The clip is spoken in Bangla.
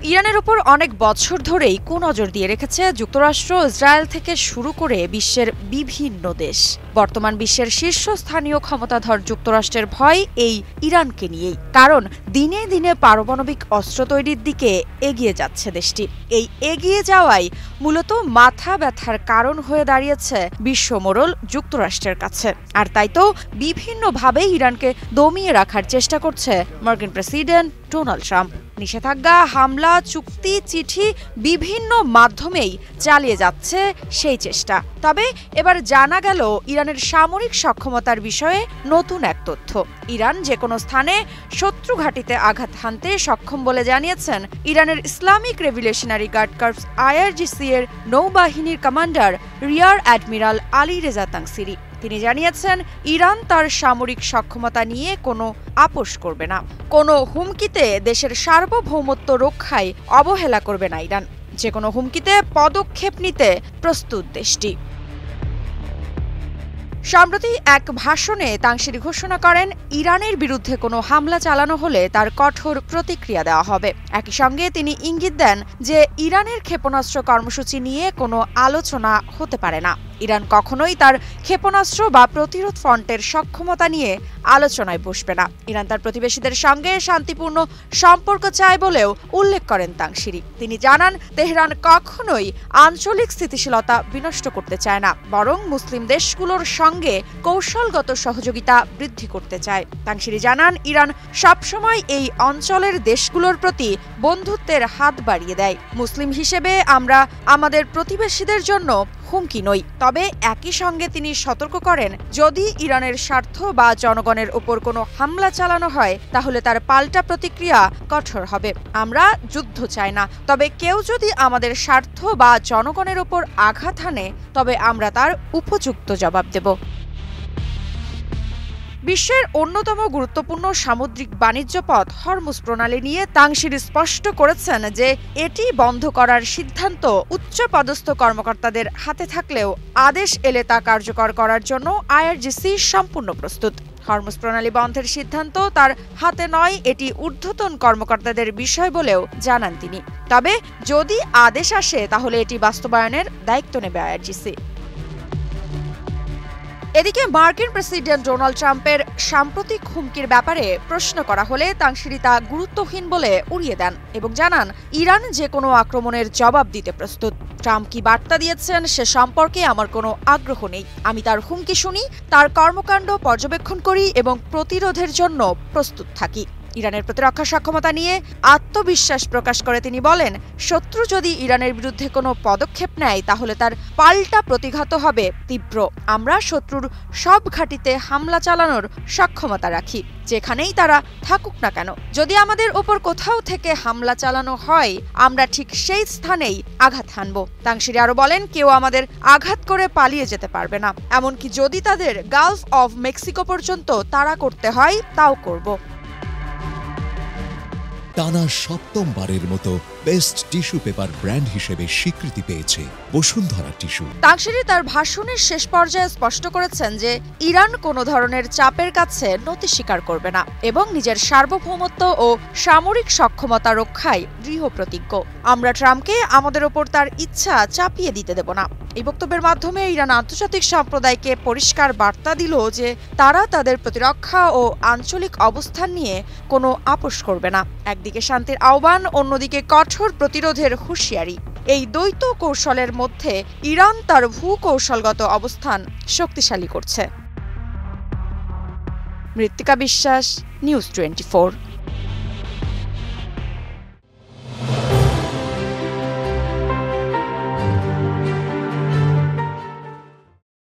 ইরানের উপর অনেক বছর ধরেই কুনজর দিয়ে রেখেছে যুক্তরাষ্ট্র, ইসরায়েল থেকে শুরু করে বিশ্বের বিভিন্ন দেশ। বর্তমান বিশ্বের শীর্ষস্থানীয় ক্ষমতাধর যুক্তরাষ্ট্রের ভয় এই ইরানকে নিয়েই, কারণ দিনে দিনে পারমাণবিক অস্ত্র তৈরির দিকে এগিয়ে যাচ্ছে দেশটি। এই এগিয়ে যাওয়াই মূলত মাথা ব্যথার কারণ হয়ে দাঁড়িয়েছে বিশ্বমোড়ল যুক্তরাষ্ট্রের কাছে। আর তাই তো বিভিন্নভাবে ইরানকে দমিয়ে রাখার চেষ্টা করছে মার্কিন প্রেসিডেন্ট ডোনাল্ড ট্রাম্প। নিষেধাজ্ঞা, হামলা, চুক্তি, চিঠি বিভিন্ন মাধ্যমেই চালিয়ে যাচ্ছে সেই চেষ্টা। তবে এবার জানা গেল ইরানের সামরিক সক্ষমতার বিষয়ে নতুন এক তথ্য। ইরান যে কোনো স্থানে শত্রু ঘাঁটিতে আঘাত হানতে সক্ষম বলে জানিয়েছেন ইরানের Islamic revolutionary guard corps IRGC এর নৌবাহিনীর commander rear admiral Ali Reza Tangsiri. তিনি জানিয়েছেন, ইরান তার সামরিক সক্ষমতা নিয়ে কোনো আপোষ করবে না। কোনো হুমকিতে দেশের সার্বভৌমত্ব রক্ষায় অবহেলা করবে না ইরান। যে কোনো হুমকিতে পদক্ষেপ নিতে প্রস্তুত দেশটি। সম্প্রতি এক ভাষণে তাংসিরি ঘোষণা করেন, ইরানের বিরুদ্ধে কোনো হামলা চালানো হলে তার কঠোর প্রতিক্রিয়া দেওয়া হবে। একই সঙ্গে তিনি ইঙ্গিত দেন যে ইরানের ক্ষেপণাস্ত্র কর্মসূচি নিয়ে কোনো আলোচনা হতে পারে না। ইরান কখনোই তার ক্ষেপণাস্ত্র বা প্রতিরোধ ফ্রন্টের সক্ষমতা নিয়ে আলোচনায় বসবে না। ইরান তার প্রতিবেশীদের সঙ্গে শান্তিপূর্ণ সম্পর্ক চায় বলেও উল্লেখ করেন তাংসিরি। তিনি জানান, তেহরান কখনোই আঞ্চলিক স্থিতিশীলতা বিনষ্ট করতে চায় না, বরং মুসলিম দেশগুলোর সঙ্গে কৌশলগত সহযোগিতা বৃদ্ধি করতে চায়। তাংসিরি জানান, ইরান সবসময় এই অঞ্চলের দেশগুলোর প্রতি বন্ধুত্বের হাত বাড়িয়ে দেয়। মুসলিম হিসেবে আমরা আমাদের প্রতিবেশীদের জন্য হুমকি নই। তবে একই সঙ্গে তিনি সতর্ক করেন, যদি ইরানের স্বার্থ বা জনগণের ওপর কোনো হামলা চালানো হয় তাহলে তার পাল্টা প্রতিক্রিয়া কঠোর হবে। আমরা যুদ্ধ চাই না, তবে কেউ যদি আমাদের স্বার্থ বা জনগণের ওপর আঘাত হানে তবে আমরা তার উপযুক্ত জবাব দেব। বিশ্বের অন্যতম গুরুত্বপূর্ণ সামুদ্রিক বাণিজ্য পথ হরমুজ প্রণালী নিয়ে তাংসিরি স্পষ্ট করেছেন যে এটি বন্ধ করার সিদ্ধান্ত উচ্চপদস্থ কর্মকর্তাদের হাতে থাকলেও আদেশ এলে তা কার্যকর করার জন্য IRGC সম্পূর্ণ প্রস্তুত। হরমুজ প্রণালী বন্ধের সিদ্ধান্ত তার হাতে নয়, এটি ঊর্ধ্বতন কর্মকর্তাদের বিষয় বলেও জানান তিনি। তবে যদি আদেশ আসে তাহলে এটি বাস্তবায়নের দায়িত্ব নেবে IRGC। এদিকে মার্কিন প্রেসিডেন্ট ডোনাল্ড ট্রাম্পের সাম্প্রতিক হুমকির ব্যাপারে প্রশ্ন করা হলে তাংসিরি তা গুরুত্বহীন বলে উড়িয়ে দেন এবং জানান, ইরান যে কোনো আক্রমণের জবাব দিতে প্রস্তুত। ট্রাম্প কি বার্তা দিয়েছেন সে সম্পর্কে আমার কোনো আগ্রহ নেই। আমি তার হুমকি শুনি, তার কর্মকাণ্ড পর্যবেক্ষণ করি এবং প্রতিরোধের জন্য প্রস্তুত থাকি। ইরানের প্রতিরক্ষা সক্ষমতা নিয়ে আত্মবিশ্বাস প্রকাশ করে তিনি বলেন, শত্রু যদি ইরানের বিরুদ্ধে কোনো পদক্ষেপ নেয় তাহলে তার পাল্টা প্রতিঘাত হবে তীব্র। আমরা শত্রুর সব ঘাঁটিতে হামলা চালানোর সক্ষমতা রাখি, যেখানেই তারা থাকুক না কেন। যদি আমাদের ওপর কোথাও থেকে হামলা চালানো হয় আমরা ঠিক সেই স্থানেই আঘাত হানব। তাংসিরি আরও বলেন, কেউ আমাদের আঘাত করে পালিয়ে যেতে পারবে না, এমনকি যদি তাদের গালফ অফ মেক্সিকো পর্যন্ত তাড়া করতে হয় তাও করব। টানা সপ্তমবারের মতো বেস্ট টিস্যু পেপার ব্র্যান্ড হিসেবে স্বীকৃতি পেয়েছে বসুন্ধরা টিস্যু। তাংসিরি তার ভাষণের শেষ পর্যায়ে স্পষ্ট করেছেন যে ইরান কোনো ধরনের চাপের কাছে নতি স্বীকার করবে না এবং নিজের সার্বভৌমত্ব ও সামরিক সক্ষমতা রক্ষায় দৃঢ় প্রতিজ্ঞ। আমরা ট্রাম্পকে আমাদের ওপর তার ইচ্ছা চাপিয়ে দিতে দেব না। এই বক্তব্যের মাধ্যমে ইরান আন্তর্জাতিক সম্প্রদায়কে পরিষ্কার বার্তা দিল যে তারা তাদের প্রতিরক্ষা ও আঞ্চলিক অবস্থান নিয়ে কোনো আপোষ করবে না। একদিকে শান্তির আহ্বান, অন্যদিকে কঠোর প্রতিরোধের হুঁশিয়ারি। এই দ্বৈত কৌশলের মধ্যে ইরান তার ভূকৌশলগত অবস্থান শক্তিশালী করছে। মৃত্তিকা বিশ্বাস, নিউজ 24।